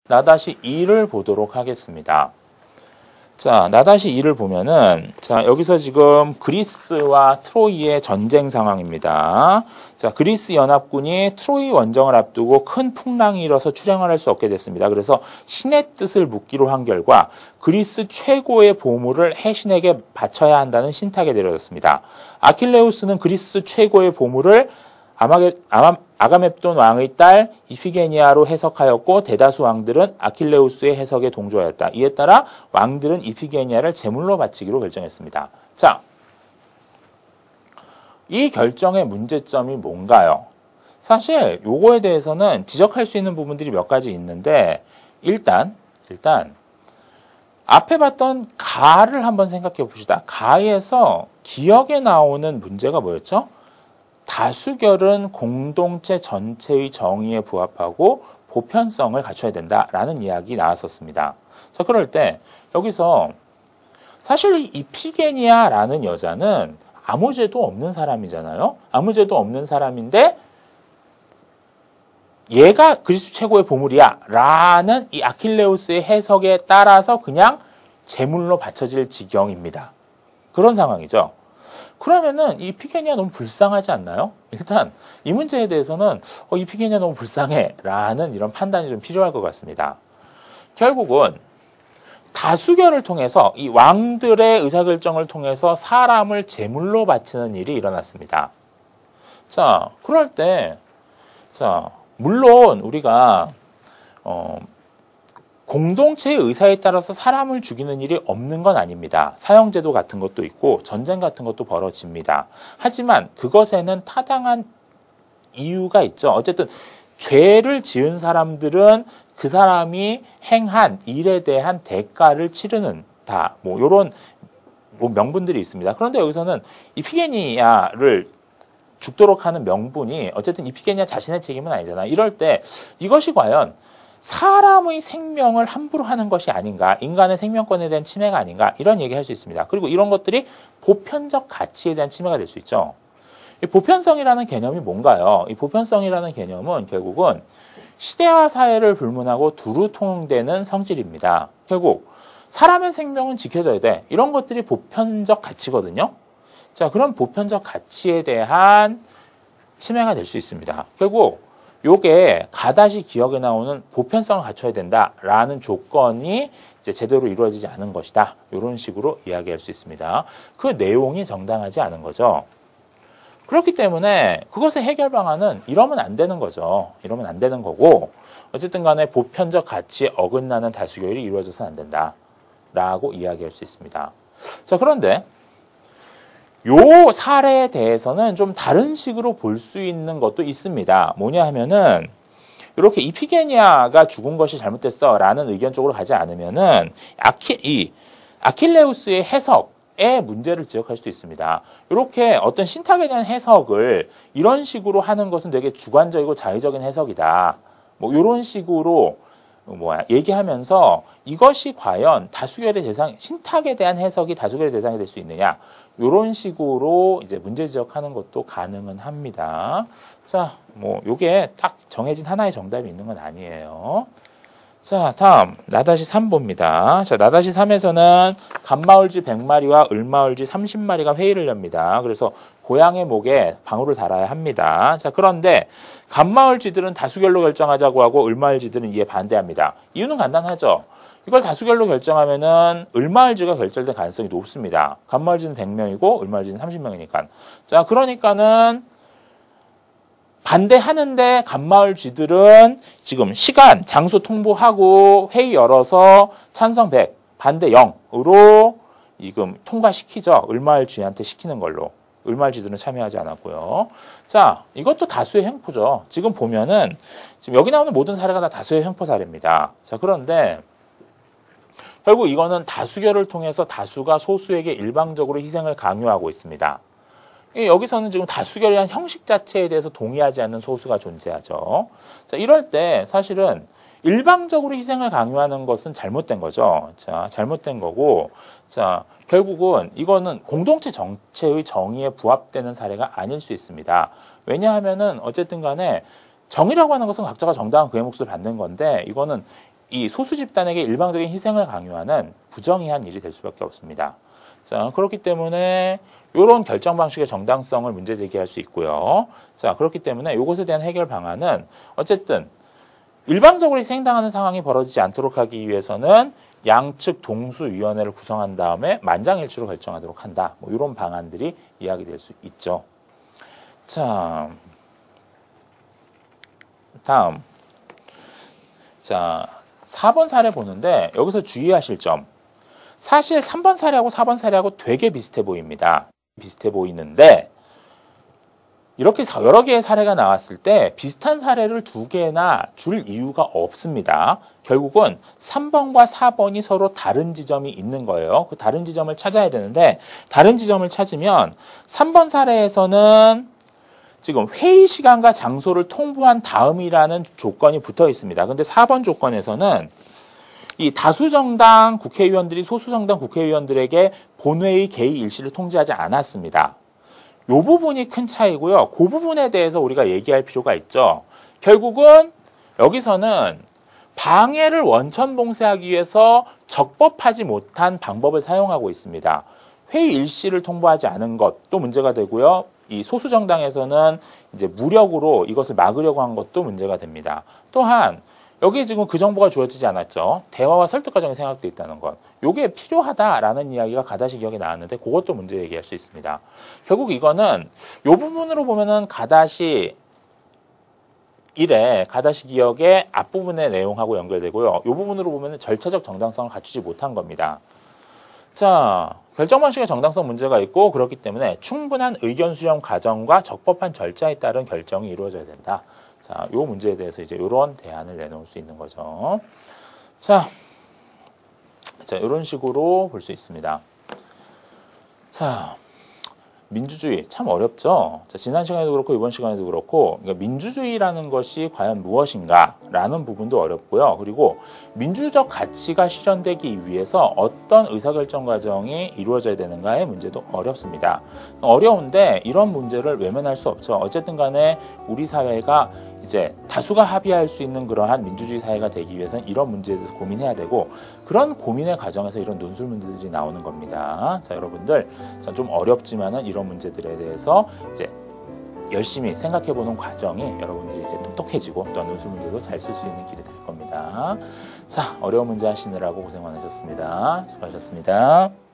나-2를 보도록 하겠습니다. 자, 나-2를 보면은, 자, 여기서 지금 그리스와 트로이의 전쟁 상황입니다. 자, 그리스 연합군이 트로이 원정을 앞두고 큰 풍랑이 일어서 출항을 할 수 없게 됐습니다. 그래서 신의 뜻을 묻기로 한 결과 그리스 최고의 보물을 해신에게 바쳐야 한다는 신탁에 내려졌습니다. 아킬레우스는 그리스 최고의 보물을 아가멤돈 왕의 딸 이피게니아로 해석하였고 대다수 왕들은 아킬레우스의 해석에 동조하였다. 이에 따라 왕들은 이피게니아를 제물로 바치기로 결정했습니다. 자, 이 결정의 문제점이 뭔가요? 사실 요거에 대해서는 지적할 수 있는 부분들이 몇 가지 있는데 일단 앞에 봤던 가를 한번 생각해 봅시다. 가에서 기억에 나오는 문제가 뭐였죠? 다수결은 공동체 전체의 정의에 부합하고 보편성을 갖춰야 된다라는 이야기 나왔었습니다. 자, 그럴 때 여기서 사실 이 이피게니아라는 여자는 아무 죄도 없는 사람이잖아요. 아무 죄도 없는 사람인데 얘가 그리스 최고의 보물이야 라는 이 아킬레우스의 해석에 따라서 그냥 제물로 바쳐질 지경입니다. 그런 상황이죠. 그러면은 이피게니아 너무 불쌍하지 않나요? 일단 이 문제에 대해서는 이피게니아 너무 불쌍해 라는 이런 판단이 좀 필요할 것 같습니다. 결국은 다수결을 통해서 이 왕들의 의사결정을 통해서 사람을 제물로 바치는 일이 일어났습니다. 자, 그럴 때 자, 물론 우리가 공동체의 의사에 따라서 사람을 죽이는 일이 없는 건 아닙니다. 사형제도 같은 것도 있고 전쟁 같은 것도 벌어집니다. 하지만 그것에는 타당한 이유가 있죠. 어쨌든 죄를 지은 사람들은 그 사람이 행한 일에 대한 대가를 치르는 요런 명분들이 있습니다. 그런데 여기서는 이피게니아를 죽도록 하는 명분이 어쨌든 이피게니아 자신의 책임은 아니잖아요. 이럴 때 이것이 과연 사람의 생명을 함부로 하는 것이 아닌가, 인간의 생명권에 대한 침해가 아닌가, 이런 얘기할 수 있습니다. 그리고 이런 것들이 보편적 가치에 대한 침해가 될 수 있죠. 이 보편성이라는 개념이 뭔가요? 이 보편성이라는 개념은 결국은 시대와 사회를 불문하고 두루 통용되는 성질입니다. 결국 사람의 생명은 지켜져야 돼. 이런 것들이 보편적 가치거든요. 자, 그런 보편적 가치에 대한 침해가 될 수 있습니다. 결국 요게 가다시 기억에 나오는 보편성을 갖춰야 된다라는 조건이 이제 제대로 이루어지지 않은 것이다. 이런 식으로 이야기할 수 있습니다. 그 내용이 정당하지 않은 거죠. 그렇기 때문에 그것의 해결 방안은 이러면 안 되는 거죠. 이러면 안 되는 거고 어쨌든 간에 보편적 가치에 어긋나는 다수결이 이루어져서는 안 된다라고 이야기할 수 있습니다. 자, 그런데 요 사례에 대해서는 좀 다른 식으로 볼 수 있는 것도 있습니다. 뭐냐 하면은 이렇게 이피게니아가 죽은 것이 잘못됐어 라는 의견 쪽으로 가지 않으면은 아킬레우스의 해석의 문제를 지적할 수도 있습니다. 이렇게 어떤 신탁에 대한 해석을 이런 식으로 하는 것은 되게 주관적이고 자의적인 해석이다. 이런 식으로 얘기하면서 이것이 과연 다수결의 대상, 신탁에 대한 해석이 다수결의 대상이 될 수 있느냐. 이런 식으로 이제 문제 지적하는 것도 가능은 합니다. 자, 요게 딱 정해진 하나의 정답이 있는 건 아니에요. 자, 다음, 나-3 봅니다. 자, 나-3에서는 간마을쥐 100마리와 을마을쥐 30마리가 회의를 엽니다. 그래서 고양의 목에 방울을 달아야 합니다. 자, 그런데 간마을쥐들은 다수결로 결정하자고 하고 을마을쥐들은 이에 반대합니다. 이유는 간단하죠. 이걸 다수결로 결정하면은 을마을쥐가 결절될 가능성이 높습니다. 간마을쥐는 100명이고 을마을쥐는 30명이니까. 자, 그러니까는 반대하는데 간마을쥐들은 지금 시간, 장소 통보하고 회의 열어서 찬성 100, 반대 0으로 지금 통과시키죠. 을마을쥐한테 시키는 걸로. 을마을쥐들은 참여하지 않았고요. 자, 이것도 다수의 횡포죠. 지금 보면은 지금 여기 나오는 모든 사례가 다 다수의 횡포 사례입니다. 자, 그런데 결국 이거는 다수결을 통해서 다수가 소수에게 일방적으로 희생을 강요하고 있습니다. 여기서는 지금 다수결이라는 형식 자체에 대해서 동의하지 않는 소수가 존재하죠. 자, 이럴 때 사실은 일방적으로 희생을 강요하는 것은 잘못된 거죠. 자, 잘못된 거고, 자, 결국은 이거는 공동체 전체의 정의에 부합되는 사례가 아닐 수 있습니다. 왜냐하면은 어쨌든 간에 정의라고 하는 것은 각자가 정당한 그의 몫을 받는 건데 이거는 이 소수 집단에게 일방적인 희생을 강요하는 부정의한 일이 될 수밖에 없습니다. 자, 그렇기 때문에 이런 결정 방식의 정당성을 문제 제기할 수 있고요. 자, 그렇기 때문에 이것에 대한 해결 방안은 어쨌든 일방적으로 희생당하는 상황이 벌어지지 않도록 하기 위해서는 양측 동수위원회를 구성한 다음에 만장일치로 결정하도록 한다. 뭐 이런 방안들이 이야기될 수 있죠. 자, 다음. 자, 4번 사례 보는데 여기서 주의하실 점. 사실 3번 사례하고 4번 사례하고 되게 비슷해 보입니다. 비슷해 보이는데 이렇게 여러 개의 사례가 나왔을 때 비슷한 사례를 두 개나 줄 이유가 없습니다. 결국은 3번과 4번이 서로 다른 지점이 있는 거예요. 그 다른 지점을 찾아야 되는데 다른 지점을 찾으면 3번 사례에서는 지금 회의 시간과 장소를 통보한 다음이라는 조건이 붙어 있습니다. 근데 4번 조건에서는 이 다수정당 국회의원들이 소수정당 국회의원들에게 본회의 개의 일시를 통지하지 않았습니다. 이 부분이 큰 차이고요. 그 부분에 대해서 우리가 얘기할 필요가 있죠. 결국은 여기서는 방해를 원천 봉쇄하기 위해서 적법하지 못한 방법을 사용하고 있습니다. 회의 일시를 통보하지 않은 것도 문제가 되고요. 이 소수 정당에서는 이제 무력으로 이것을 막으려고 한 것도 문제가 됩니다. 또한 여기에 지금 그 정보가 주어지지 않았죠. 대화와 설득 과정이 생각돼 있다는 것. 이게 필요하다라는 이야기가 가다시 기억에 나왔는데 그것도 문제 얘기할 수 있습니다. 결국 이거는 이 부분으로 보면은 가다시 1의 가다시 기억의 앞부분의 내용하고 연결되고요. 이 부분으로 보면은 절차적 정당성을 갖추지 못한 겁니다. 자, 결정 방식의 정당성 문제가 있고 그렇기 때문에 충분한 의견 수렴 과정과 적법한 절차에 따른 결정이 이루어져야 된다. 자, 요 문제에 대해서 이제 이런 대안을 내놓을 수 있는 거죠. 자, 이런 식으로 볼 수 있습니다. 자, 민주주의 참 어렵죠. 자, 지난 시간에도 그렇고 이번 시간에도 그렇고 그러니까 민주주의라는 것이 과연 무엇인가라는 부분도 어렵고요. 그리고 민주적 가치가 실현되기 위해서 어떤 의사결정 과정이 이루어져야 되는가의 문제도 어렵습니다. 어려운데 이런 문제를 외면할 수 없죠. 어쨌든 간에 우리 사회가 이제 다수가 합의할 수 있는 그러한 민주주의 사회가 되기 위해서는 이런 문제에 대해서 고민해야 되고 그런 고민의 과정에서 이런 논술 문제들이 나오는 겁니다. 자, 여러분들 좀 어렵지만은 이런 문제들에 대해서 이제 열심히 생각해보는 과정이 여러분들이 이제 똑똑해지고 또 논술 문제도 잘 쓸 수 있는 길이 될 겁니다. 자, 어려운 문제 하시느라고 고생 많으셨습니다. 수고하셨습니다.